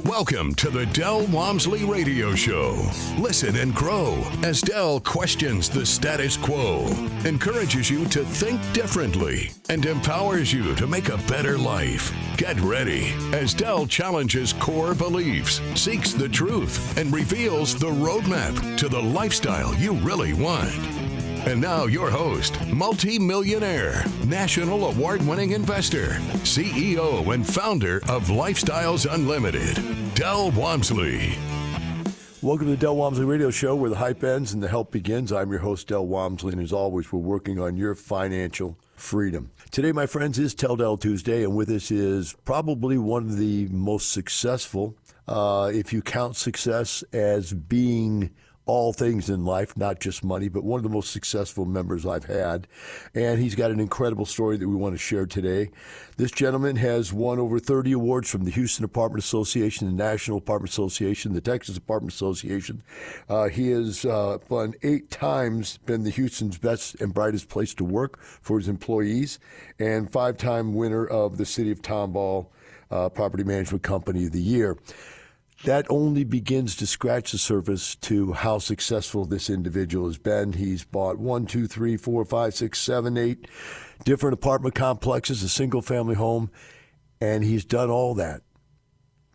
Welcome to the Del Walmsley Radio Show. Listen and grow as Del questions the status quo, encourages you to think differently, and empowers you to make a better life. Get ready as Del challenges core beliefs, seeks the truth, and reveals the roadmap to the lifestyle you really want. And now your host, multi-millionaire, national award-winning investor, CEO and founder of Lifestyles Unlimited, Del Walmsley. Welcome to the Del Walmsley Radio Show, where the hype ends and the help begins. I'm your host, Del Walmsley, and as always, we're working on your financial freedom. Today, my friends, is Tell Del Tuesday, and with us is probably one of the most successful, if you count success as being all things in life, not just money, but one of the most successful members I've had. And he's got an incredible story that we want to share today. This gentleman has won over 30 awards from the Houston Apartment Association, the National Apartment Association, the Texas Apartment Association. He has won 8 times, been the Houston's best and brightest place to work for his employees, and 5-time winner of the City of Tomball Property Management Company of the Year. That only begins to scratch the surface to how successful this individual has been. He's bought 8 different apartment complexes, a single-family home, and he's done all that,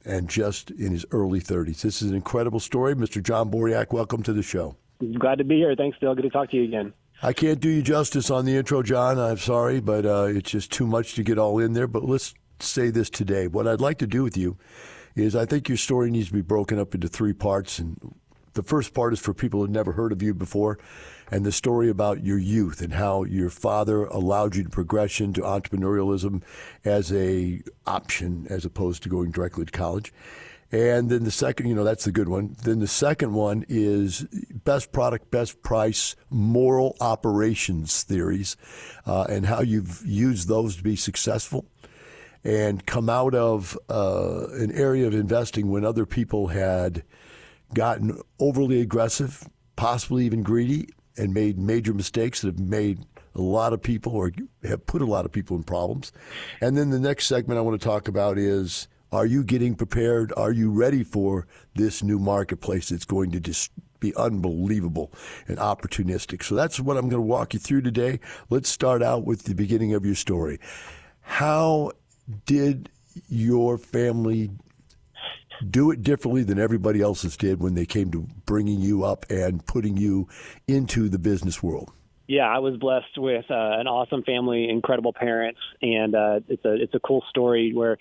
and just in his early 30s. This is an incredible story. Mr. John Boriak, welcome to the show. Glad to be here. Thanks, Bill. Good to talk to you again. I can't do you justice on the intro, John. I'm sorry, but it's just too much to get all in there. But let's say this today. What I'd like to do with you is I think your story needs to be broken up into 3 parts. And the first part is for people who've never heard of you before, and the story about your youth and how your father allowed you to progression to entrepreneurialism as a option as opposed to going directly to college. And then the second, that's the good one. Then the second one is best product, best price, moral operations theories, and how you've used those to be successful and come out of an area of investing when other people had gotten overly aggressive, possibly even greedy, and made major mistakes that have made a lot of people or have put a lot of people in problems. And then the next segment I want to talk about is, are you getting prepared? Are you ready for this new marketplace that's going to just be unbelievable and opportunistic? So that's what I'm going to walk you through today. Let's start out with the beginning of your story. How did your family do it differently than everybody else's did when they came to bringing you up and putting you into the business world? Yeah, I was blessed with an awesome family, incredible parents, and it's a cool story where,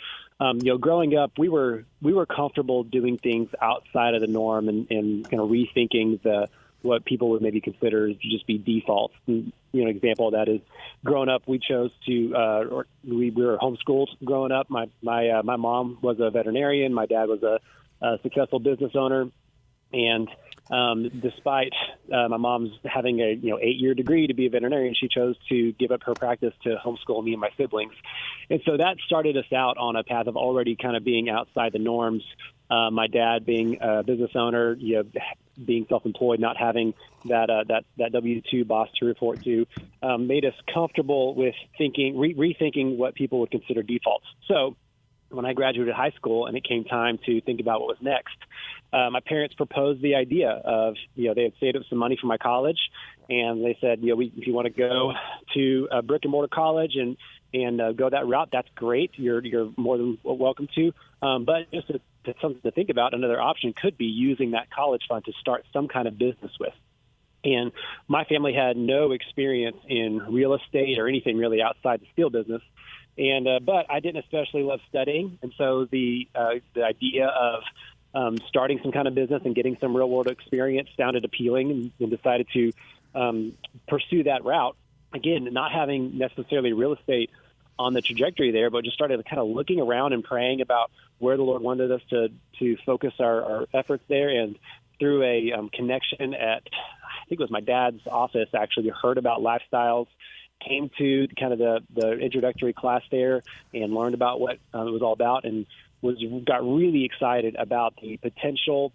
growing up, we were comfortable doing things outside of the norm and kind of rethinking what people would maybe consider to just be defaults. And, an example of that is growing up, we chose to, we were homeschooled growing up. My mom was a veterinarian. My dad was a successful business owner. And despite my mom's having a 8-year degree to be a veterinarian, she chose to give up her practice to homeschool me and my siblings. And so that started us out on a path of already kind of being outside the norms. My dad being a business owner, being self-employed, not having that W-2 boss to report to, made us comfortable with rethinking what people would consider defaults. So when I graduated high school and it came time to think about what was next, my parents proposed the idea of, they had saved up some money for my college, and they said, if you want to go to a brick and mortar college and go that route, that's great. You're more than welcome to. But just something to think about, another option could be using that college fund to start some kind of business with. And my family had no experience in real estate or anything really outside the steel business. But I didn't especially love studying. And so the idea of starting some kind of business and getting some real world experience sounded appealing, and decided to pursue that route. Again, not having necessarily real estate on the trajectory there, but just started kind of looking around and praying about where the Lord wanted us to focus our efforts there. And through a connection at, I think it was my dad's office, actually heard about Lifestyles, came to kind of the introductory class there and learned about what it was all about, and got really excited about the potential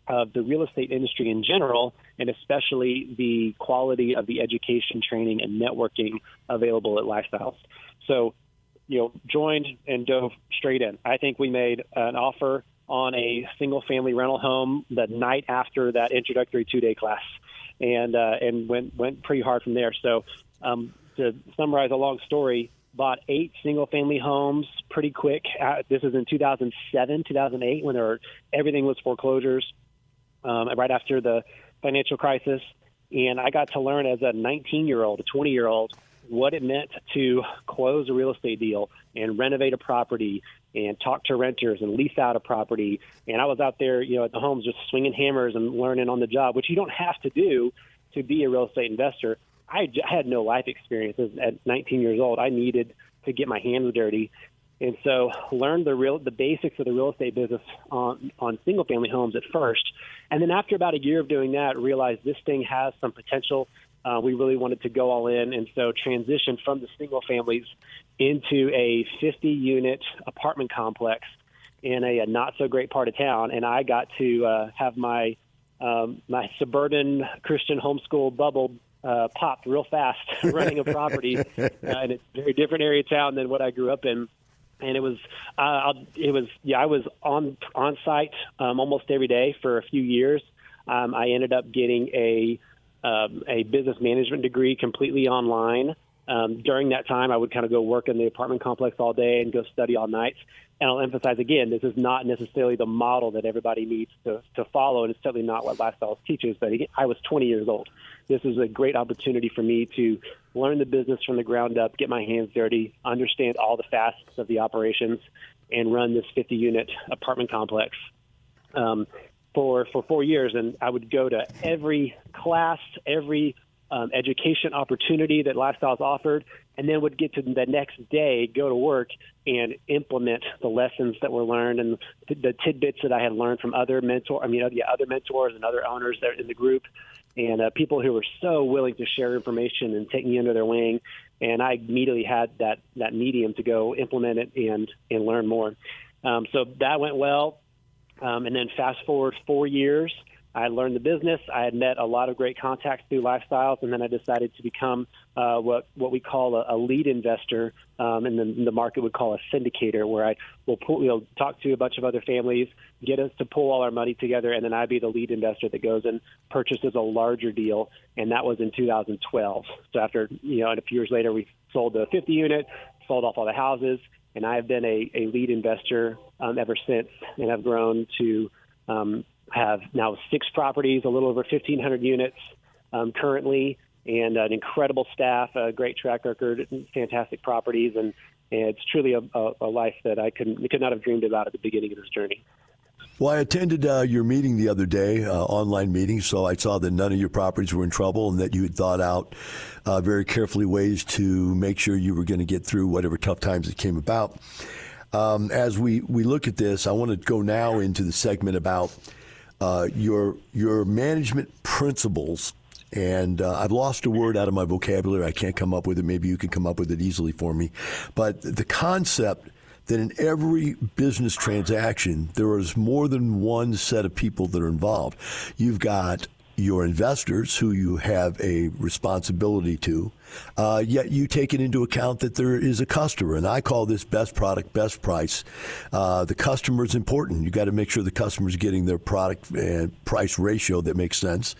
of the real estate industry in general, and especially the quality of the education, training, and networking available at Lifestyles. So joined and dove straight in. I think we made an offer on a single-family rental home the night after that introductory 2-day class, and went pretty hard from there. So to summarize a long story, bought 8 single-family homes pretty quick. This was in 2007, 2008, when everything was foreclosures, right after the financial crisis. And I got to learn as a 19-year-old, a 20-year-old, what it meant to close a real estate deal and renovate a property and talk to renters and lease out a property. And I was out there, at the homes just swinging hammers and learning on the job, which you don't have to do to be a real estate investor. I had no life experience at 19 years old. I needed to get my hands dirty. And so learned the basics of the real estate business on single-family homes at first. And then after about a year of doing that, realized this thing has some potential. We really wanted to go all in, and so transitioned from the single families into a 50-unit apartment complex in a not-so-great part of town. And I got to have my suburban Christian homeschool bubble popped real fast running a property in a very different area of town than what I grew up in. And I was on site almost every day for a few years. I ended up getting a business management degree completely online. During that time, I would kind of go work in the apartment complex all day and go study all night. And I'll emphasize again, this is not necessarily the model that everybody needs to follow, and it's certainly not what Lifestyles teaches. But again, I was 20 years old. This is a great opportunity for me to learn the business from the ground up, get my hands dirty, understand all the facets of the operations, and run this 50-unit apartment complex for 4 years. And I would go to every class, every education opportunity that Lifestyles offered, and then would get to the next day, go to work and implement the lessons that were learned and the tidbits that I had learned from other mentors and other owners that in the group, and people who were so willing to share information and take me under their wing. And I immediately had that medium to go implement it and learn more. So that went well. And then fast forward 4 years, I learned the business. I had met a lot of great contacts through Lifestyles, and then I decided to become what we call a lead investor, and then the market would call a syndicator, where I will talk to a bunch of other families, get us to pull all our money together, and then I'd be the lead investor that goes and purchases a larger deal, and that was in 2012. So after, and a few years later, we sold the 50 unit, sold off all the houses, and I have been a lead investor ever since, and have grown to have now 6 properties, a little over 1,500 units currently, and an incredible staff, a great track record, fantastic properties, and it's truly a life that I could not have dreamed about at the beginning of this journey. Well, I attended your meeting the other day, online meeting, so I saw that none of your properties were in trouble and that you had thought out very carefully ways to make sure you were going to get through whatever tough times that came about. As we look at this, I want to go now into the segment about your management principles. And I've lost a word out of my vocabulary. I can't come up with it. Maybe you can come up with it easily for me. But the concept that in every business transaction, there is more than one set of people that are involved. You've got your investors who you have a responsibility to, yet you take it into account that there is a customer. And I call this best product, best price. The customer is important. You got to make sure the customer is getting their product and price ratio that makes sense.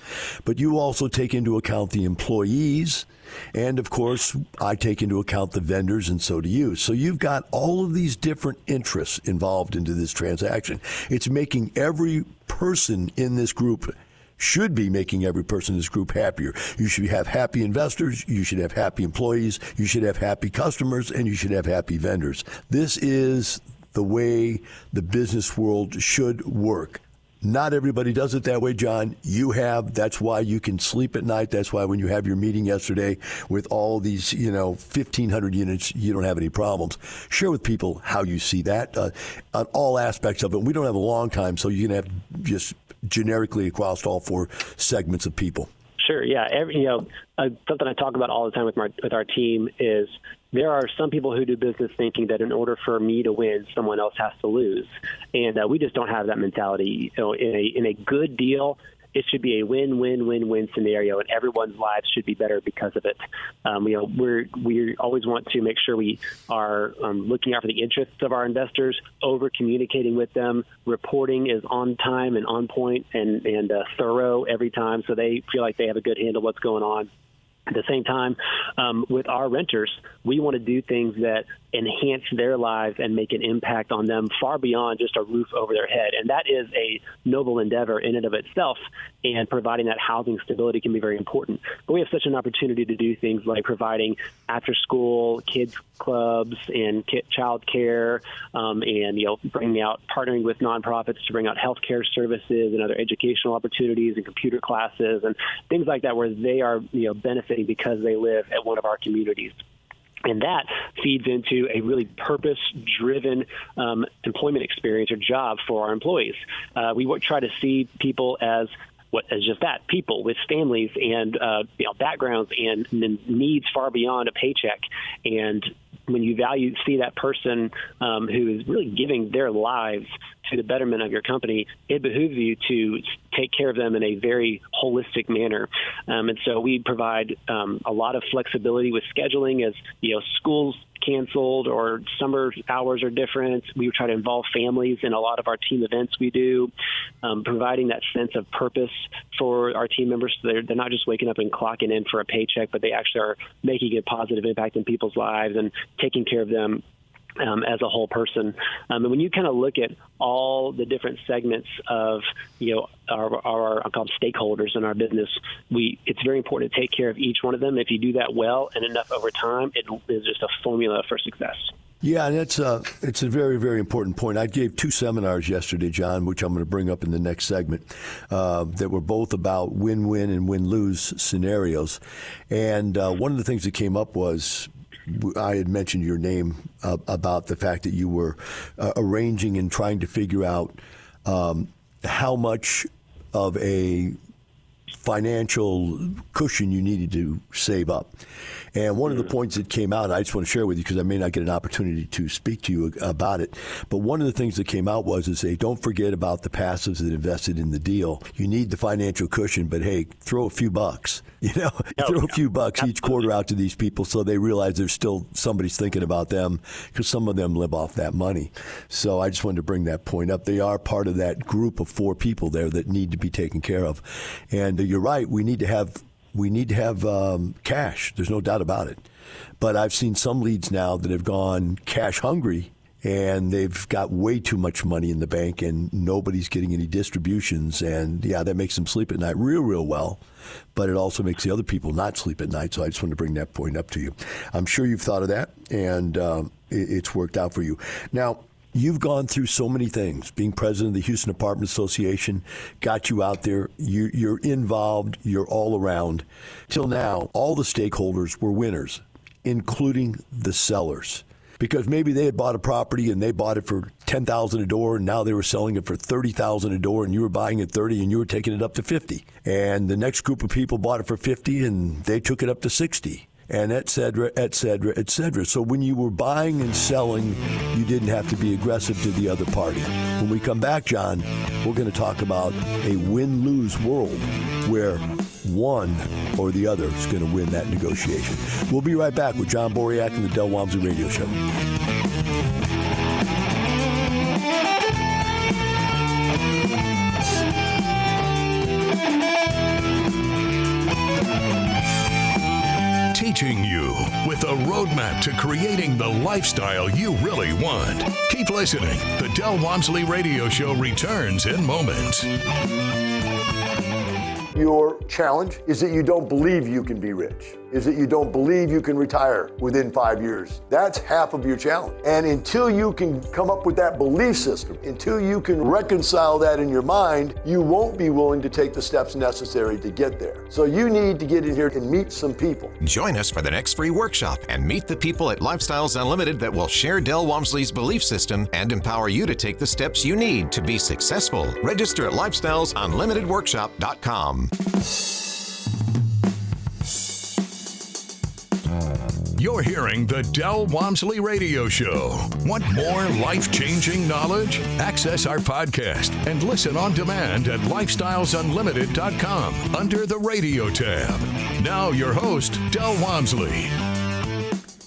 But you also take into account the employees. And, of course, I take into account the vendors, and so do you. So you've got all of these different interests involved into this transaction. It's making every person in this group should be making every person in this group happier. You should have happy investors, you should have happy employees, you should have happy customers, and you should have happy vendors. This is the way the business world should work. Not everybody does it that way, John. You have. That's why you can sleep at night. That's why when you have your meeting yesterday with all these, 1,500 units, you don't have any problems. Share with people how you see that on all aspects of it. We don't have a long time, so you can have just generically across all 4 segments of people. Sure. Yeah. Something I talk about all the time with our team is there are some people who do business thinking that in order for me to win, someone else has to lose, and we just don't have that mentality. In a good deal, it should be a win-win-win-win scenario, and everyone's lives should be better because of it. We always want to make sure we are looking out for the interests of our investors, over-communicating with them. Reporting is on time and on point and thorough every time, so they feel like they have a good handle of what's going on. At the same time, with our renters, we want to do things that enhance their lives and make an impact on them far beyond just a roof over their head. And that is a noble endeavor in and of itself, and providing that housing stability can be very important. But we have such an opportunity to do things like providing after-school kids clubs and child care, and partnering with nonprofits to bring out healthcare services and other educational opportunities and computer classes and things like that, where they are benefiting because they live at one of our communities. And that feeds into a really purpose-driven employment experience or job for our employees. We try to see people as just that, people with families and backgrounds and needs far beyond a paycheck. And when you see that person who is really giving their lives to the betterment of your company, it behooves you to take care of them in a very holistic manner. And so we provide a lot of flexibility with scheduling as, schools canceled or summer hours are different. We try to involve families in a lot of our team events we do, providing that sense of purpose for our team members. So they're not just waking up and clocking in for a paycheck, but they actually are making a positive impact in people's lives and taking care of them as a whole person. And when you kind of look at all the different segments of, our I'll call them stakeholders in our business, it's very important to take care of each one of them. If you do that well and enough over time, it is just a formula for success. Yeah, and it's a very, very important point. I gave 2 seminars yesterday, John, which I'm going to bring up in the next segment, that were both about win-win and win-lose scenarios. And one of the things that came up was, I had mentioned your name about the fact that you were arranging and trying to figure out how much of a financial cushion you needed to save up. And one of the points that came out, I just want to share with you because I may not get an opportunity to speak to you about it, but one of the things that came out was to say, don't forget about the passives that invested in the deal. You need the financial cushion, but hey, throw a few bucks, throw a few bucks each quarter out to these people so they realize there's still somebody's thinking about them, because some of them live off that money. So I just wanted to bring that point up. They are part of that group of 4 people there that need to be taken care of. And you're right, we need to have cash. There's no doubt about it. But I've seen some leads now that have gone cash hungry, and they've got way too much money in the bank, and nobody's getting any distributions. And, that makes them sleep at night real well. But it also makes the other people not sleep at night. So I just wanted to bring that point up to you. I'm sure you've thought of that, and it's worked out for you. Now, you've gone through so many things. Being president of the Houston Apartment Association got you out there. You're involved. You're all around. Till now, all the stakeholders were winners, including the sellers. Because maybe they had bought a property and they bought it for $10,000 a door, and now they were selling it for $30,000 a door, and you were buying it $30,000 and you were taking it up to $50,000. And the next group of people bought it for $50,000 and they took it up to $60,000. And et cetera, et cetera, et cetera. So when you were buying and selling, you didn't have to be aggressive to the other party. When we come back, John, we're going to talk about a win-lose world where one or the other is going to win that negotiation. We'll be right back with John Boriak and the Del Walmsley Radio Show. Teaching you with a roadmap to creating the lifestyle you really want. Keep listening. The Del Walmsley Radio Show returns in moments. Your challenge is that you don't believe you can be rich, is that you don't believe you can retire within 5 years. That's half of your challenge. And until you can come up with that belief system, until you can reconcile that in your mind, you won't be willing to take the steps necessary to get there. So you need to get in here and meet some people. Join us for the next free workshop and meet the people at Lifestyles Unlimited that will share Del Walmsley's belief system and empower you to take the steps you need to be successful. Register at lifestylesunlimitedworkshop.com. You're hearing the Del Walmsley Radio Show. Want more life-changing knowledge? Access our podcast and listen on demand at lifestylesunlimited.com under the radio tab. Now your host, Del Walmsley.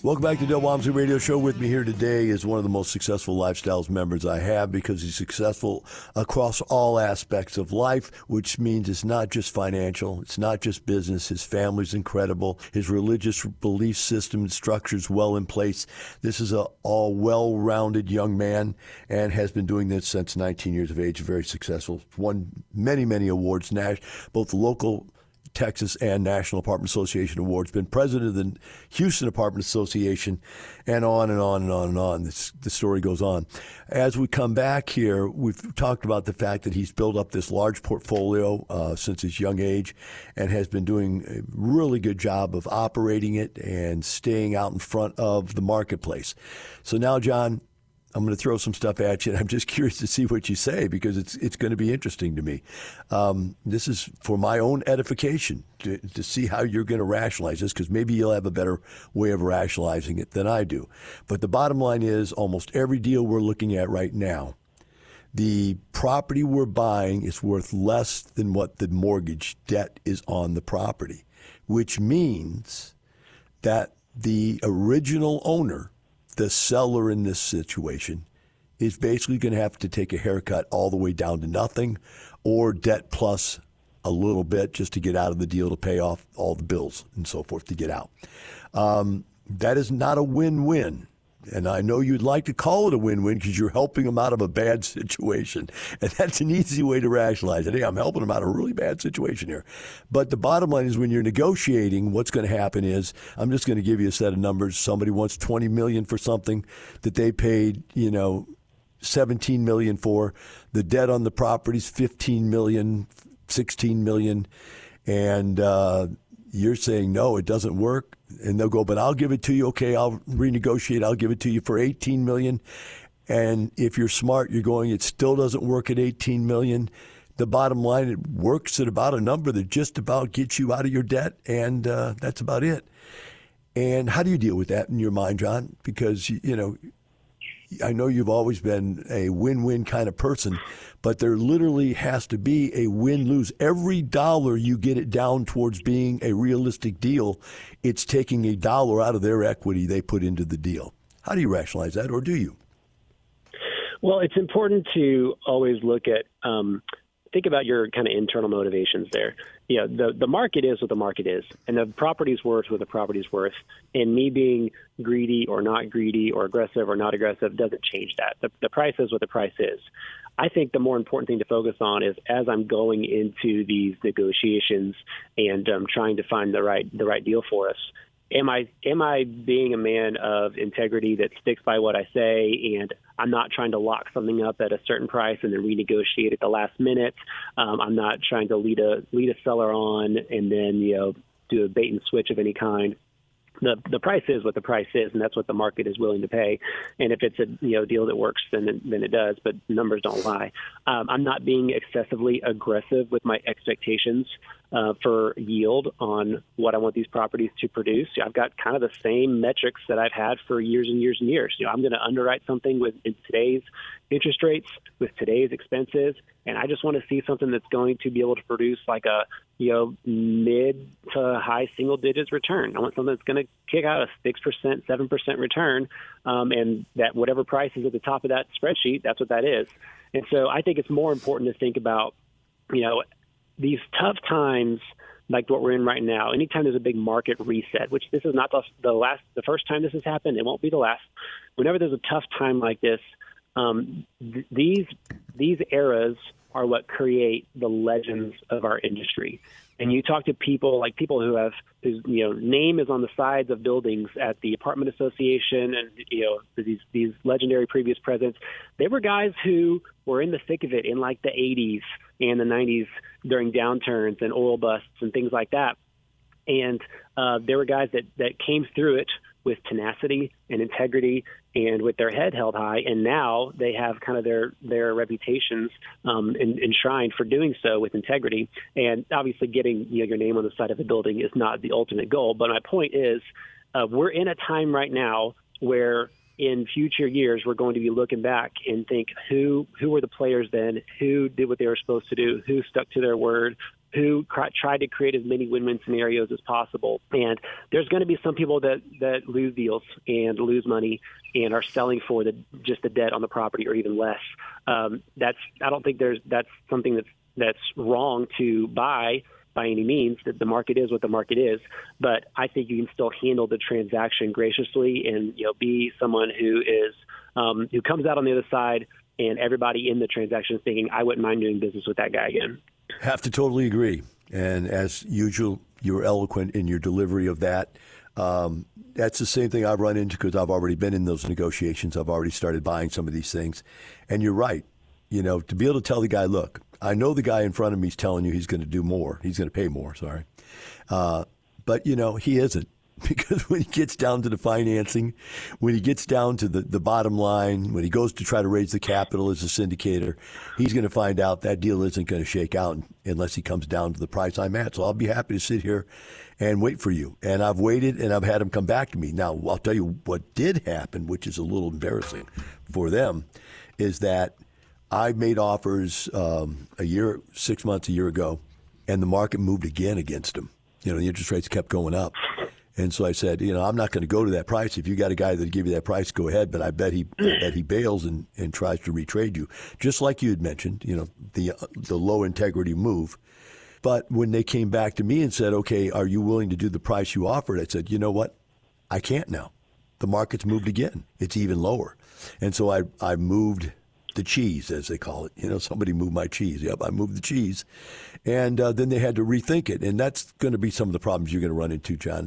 Welcome back to the Del Walmsley Radio Show. With me here today is one of the most successful Lifestyles members I have, because he's successful across all aspects of life, which means it's not just financial, it's not just business. His family's incredible. His religious belief system and structure's well in place. This is a all well-rounded young man and has been doing this since 19 years of age. Very successful. Won many, many awards, both local Texas and National Apartment Association awards, been president of the Houston Apartment Association, and on and on and on and on. The story goes on. As we come back here, we've talked about the fact that he's built up this large portfolio since his young age and has been doing a really good job of operating it and staying out in front of the marketplace. So now, John, I'm going to throw some stuff at you, and I'm just curious to see what you say, because it's going to be interesting to me. This is for my own edification to see how you're going to rationalize this, because maybe you'll have a better way of rationalizing it than I do. But the bottom line is, almost every deal we're looking at right now, the property we're buying is worth less than what the mortgage debt is on the property, which means that the original owner, the seller in this situation, is basically going to have to take a haircut all the way down to nothing, or debt plus a little bit just to get out of the deal, to pay off all the bills and so forth to get out. That is not a win-win. And I know you'd like to call it a win-win because you're helping them out of a bad situation. And that's an easy way to rationalize it. Hey, I'm helping them out of a really bad situation here. But the bottom line is, when you're negotiating, what's going to happen is, I'm just going to give you a set of numbers. Somebody wants $20 million for something that they paid, $17 million for. The debt on the property is $15 million, $16 million. And you're saying, no, it doesn't work. And they'll go, but I'll give it to you. Okay, I'll renegotiate. I'll give it to you for $18 million. And if you're smart, you're going, it still doesn't work at $18 million. The bottom line, it works at about a number that just about gets you out of your debt, and that's about it. And how do you deal with that in your mind, John? Because, I know you've always been a win-win kind of person, but there literally has to be a win-lose. Every dollar you get it down towards being a realistic deal, it's taking a dollar out of their equity they put into the deal. How do you rationalize that, or do you? Well, it's important to always look at, think about your kind of internal motivations there. The market is what the market is, and the property's worth what the property's worth. And me being greedy or not greedy, or aggressive or not aggressive, doesn't change that. The price is what the price is. I think the more important thing to focus on is, as I'm going into these negotiations and trying to find the right deal for us, am I being a man of integrity that sticks by what I say, and I'm not trying to lock something up at a certain price and then renegotiate at the last minute? I'm not trying to lead a seller on and then do a bait and switch of any kind. The price is what the price is, and that's what the market is willing to pay. And if it's a deal that works, then it does. But numbers don't lie. I'm not being excessively aggressive with my expectations for yield on what I want these properties to produce. I've got kind of the same metrics that I've had for years and years and years. I'm going to underwrite something in today's interest rates, with today's expenses, and I just want to see something that's going to be able to produce like a mid to high single digits return. I want something that's going to kick out a 6%, 7% return, and that whatever price is at the top of that spreadsheet, that's what that is. And so I think it's more important to think about, these tough times like what we're in right now. Anytime there's a big market reset, which this is not the first time this has happened, it won't be the last. Whenever there's a tough time like this, these eras are what create the legends of our industry. And you talk to people whose name is on the sides of buildings at the apartment association, and these legendary previous presidents. They were guys who were in the thick of it in like the 80s and the 90s during downturns and oil busts and things like that. And there were guys that came through it with tenacity and integrity and with their head held high. And now they have kind of their reputations enshrined for doing so with integrity. And obviously getting your name on the side of a building is not the ultimate goal. But my point is, we're in a time right now where in future years, we're going to be looking back and think who were the players then, who did what they were supposed to do, who stuck to their word, who tried to create as many win-win scenarios as possible. And there's going to be some people that lose deals and lose money and are selling for just the debt on the property or even less. I don't think that's something that's wrong to buy by any means. That the market is what the market is, but I think you can still handle the transaction graciously and be someone who is who comes out on the other side and everybody in the transaction is thinking, I wouldn't mind doing business with that guy again. Have to totally agree. And as usual, you're eloquent in your delivery of that. That's the same thing I've run into because I've already been in those negotiations. I've already started buying some of these things. And you're right. To be able to tell the guy, look, I know the guy in front of me is telling you he's going to do more. He's going to pay more, sorry. But, he isn't. Because when he gets down to the financing, when he gets down to the bottom line, when he goes to try to raise the capital as a syndicator, he's going to find out that deal isn't going to shake out unless he comes down to the price I'm at. So I'll be happy to sit here and wait for you. And I've waited, and I've had him come back to me. Now, I'll tell you what did happen, which is a little embarrassing for them, is that I made offers 6 months, a year ago, and the market moved again against him. The interest rates kept going up. And so I said, I'm not going to go to that price. If you got a guy that'll give you that price, go ahead. But I bet he bails and tries to retrade you, just like you had mentioned. The low integrity move. But when they came back to me and said, "Okay, are you willing to do the price you offered?" I said, "You know what? I can't now. The market's moved again. It's even lower." And so I moved the cheese, as they call it. Somebody moved my cheese. Yep, I moved the cheese. And then they had to rethink it. And that's going to be some of the problems you're going to run into, John.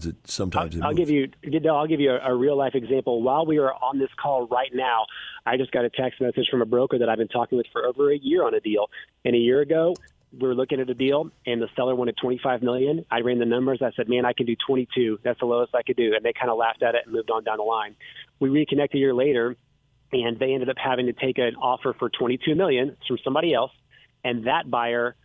I'll give you a real life example. While we are on this call right now, I just got a text message from a broker that I've been talking with for over a year on a deal. And a year ago, we were looking at a deal, and the seller wanted $25 million. I ran the numbers. I said, man, I can do 22. That's the lowest I could do. And they kind of laughed at it and moved on down the line. We reconnected a year later, and they ended up having to take an offer for $22 million from somebody else, and that buyer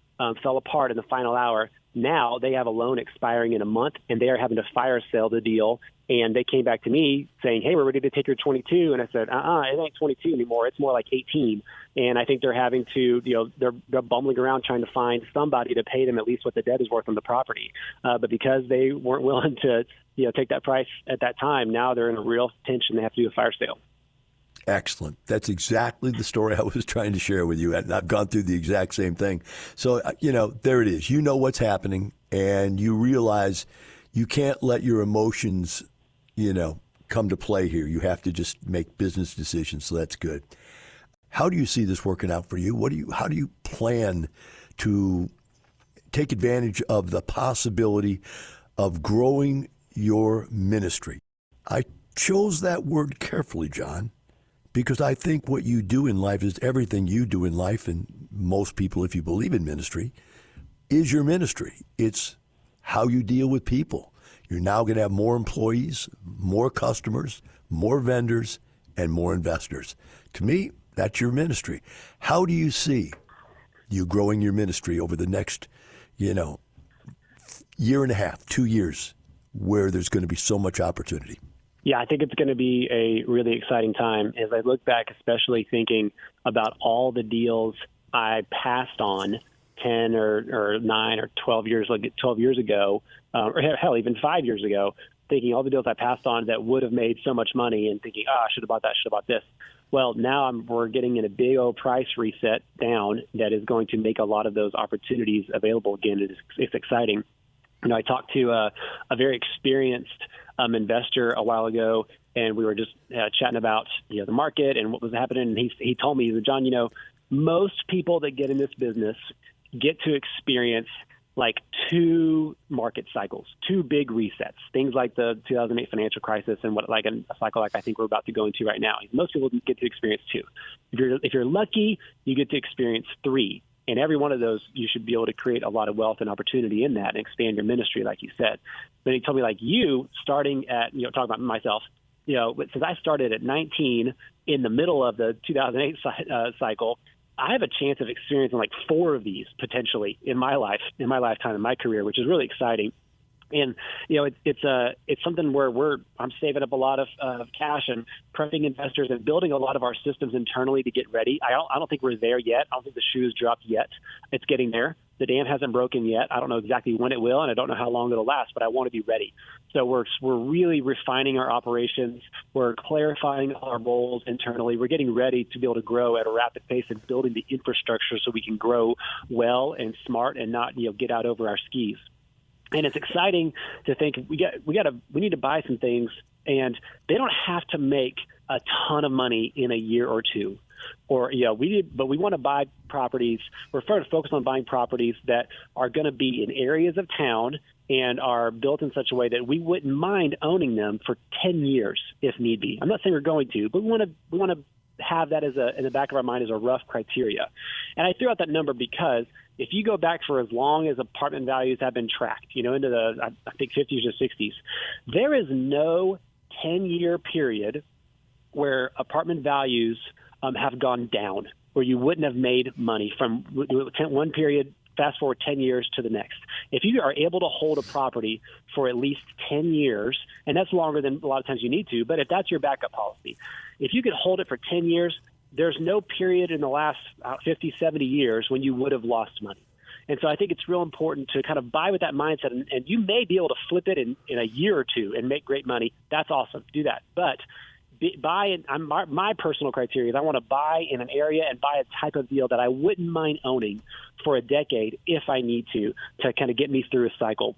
fell apart in the final hour. Now they have a loan expiring in a month, and they are having to fire sale the deal. And they came back to me saying, hey, we're ready to take your 22. And I said, it ain't 22 anymore. It's more like 18. And I think they're having to, they're bumbling around trying to find somebody to pay them at least what the debt is worth on the property. But because they weren't willing to, take that price at that time, now they're in a real tension. They have to do a fire sale. Excellent. That's exactly the story I was trying to share with you. And I've gone through the exact same thing. So, there it is. You know what's happening, and you realize you can't let your emotions, come to play here. You have to just make business decisions. So that's good. How do you see this working out for you? How do you plan to take advantage of the possibility of growing your ministry? I chose that word carefully, John, because I think what you do in life is everything you do in life, and most people, if you believe in ministry, is your ministry. It's how you deal with people. You're now going to have more employees, more customers, more vendors, and more investors. To me, that's your ministry. How do you see you growing your ministry over the next, year and a half, 2 years, where there's going to be so much opportunity? Yeah, I think it's going to be a really exciting time as I look back, especially thinking about all the deals I passed on 10 or 9 or 12 years ago, or hell, even 5 years ago, thinking all the deals I passed on that would have made so much money and thinking, I should have bought that, should have bought this. Well, now we're getting in a big old price reset down that is going to make a lot of those opportunities available again. It's exciting. I talked to a very experienced investor a while ago, and we were just chatting about the market and what was happening. And he told me, John, most people that get in this business get to experience like 2 market cycles, 2 big resets, things like the 2008 financial crisis and what like a cycle like I think we're about to go into right now. Most people get to experience 2. If you're lucky, you get to experience 3. And every one of those, you should be able to create a lot of wealth and opportunity in that and expand your ministry, like you said. But he told me, like you, starting at, talking about myself, since I started at 19 in the middle of the 2008 cycle, I have a chance of experiencing like 4 of these potentially in my lifetime, in my career, which is really exciting. And it's something where I'm saving up a lot of cash and prepping investors and building a lot of our systems internally to get ready. I don't think we're there yet. I don't think the shoe's dropped yet. It's getting there. The dam hasn't broken yet. I don't know exactly when it will, and I don't know how long it'll last, but I want to be ready. So we're really refining our operations. We're clarifying our roles internally. We're getting ready to be able to grow at a rapid pace and building the infrastructure so we can grow well and smart and not get out over our skis. And it's exciting to think we need to buy some things, and they don't have to make a ton of money in a year or two. But we want to buy properties. We're trying to focus on buying properties that are going to be in areas of town and are built in such a way that we wouldn't mind owning them for 10 years if need be. I'm not saying we're going to, but we want to have that in the back of our mind as a rough criteria. And I threw out that number because if you go back for as long as apartment values have been tracked, into the, I think, 50s or 60s, there is no 10-year period where apartment values have gone down, where you wouldn't have made money from one period, fast forward 10 years to the next. If you are able to hold a property for at least 10 years, and that's longer than a lot of times you need to, but if that's your backup policy, if you could hold it for 10 years, there's no period in the last 50, 70 years when you would have lost money. And so I think it's real important to kind of buy with that mindset, and you may be able to flip it in a year or two and make great money. That's awesome. Do that. But my personal criteria is I want to buy in an area and buy a type of deal that I wouldn't mind owning for a decade if I need to kind of get me through a cycle.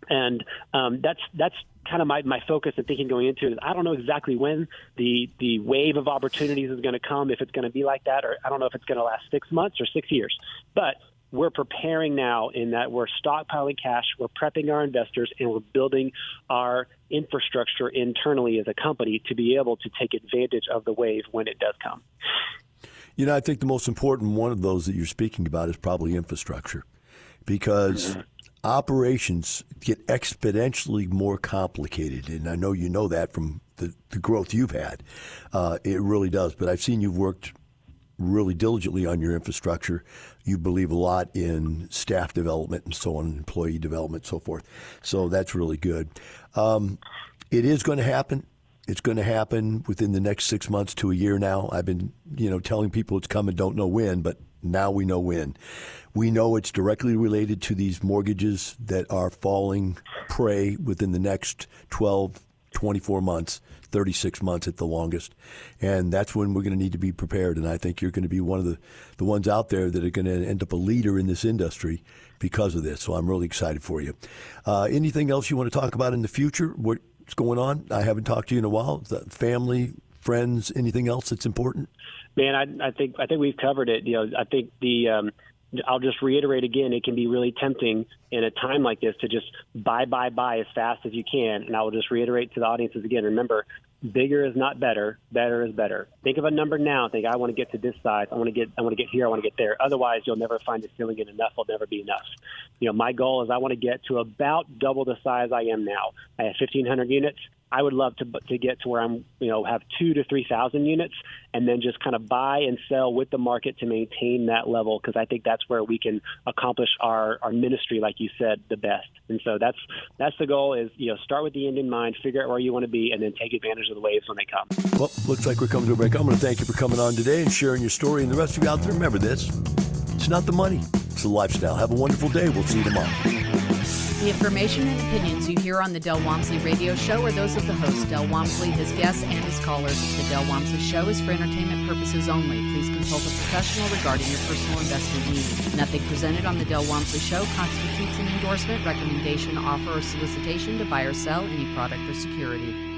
And that's kind of my focus and thinking going into it is I don't know exactly when the wave of opportunities is going to come, if it's going to be like that, or I don't know if it's going to last 6 months or 6 years. But we're preparing now in that we're stockpiling cash, we're prepping our investors, and we're building our infrastructure internally as a company to be able to take advantage of the wave when it does come. I think the most important one of those that you're speaking about is probably infrastructure, because operations get exponentially more complicated. And I know you know that from the growth you've had. It really does. But I've seen you've worked really diligently on your infrastructure. You believe a lot in staff development and so on, employee development, so forth. So that's really good. It is going to happen. It's going to happen within the next 6 months to a year now. I've been, telling people it's coming, don't know when, but now we know when. We know it's directly related to these mortgages that are falling prey within the next 12, 24 months, 36 months at the longest. And that's when we're going to need to be prepared. And I think you're going to be one of the ones out there that are going to end up a leader in this industry because of this. So I'm really excited for you. Anything else you want to talk about in the future? What's going on? I haven't talked to you in a while. Family, friends, anything else that's important? Man, I think we've covered it. I think I'll just reiterate again, it can be really tempting in a time like this to just buy as fast as you can. And I will just reiterate to the audiences again, remember, bigger is not better, better is better. Think of a number now. Think, I want to get to this size. I want to get here. I want to get there. Otherwise, you'll never find a ceiling, and enough will never be enough. My goal is I want to get to about double the size I am now. I have 1,500 units. I would love to get to where I'm, have 2,000 to 3,000 units, and then just kind of buy and sell with the market to maintain that level, because I think that's where we can accomplish our ministry, like you said, the best. And so that's the goal is, start with the end in mind, figure out where you want to be, and then take advantage of the waves when they come. Well, looks like we're coming to a break. I'm going to thank you for coming on today and sharing your story. And the rest of you out there, remember this: it's not the money, it's the lifestyle. Have a wonderful day. We'll see you tomorrow. The information and opinions you hear on the Del Walmsley radio show are those of the host, Del Walmsley, his guests, and his callers. The Del Walmsley show is for entertainment purposes only. Please consult a professional regarding your personal investment needs. Nothing presented on the Del Walmsley show constitutes an endorsement, recommendation, offer, or solicitation to buy or sell any product or security.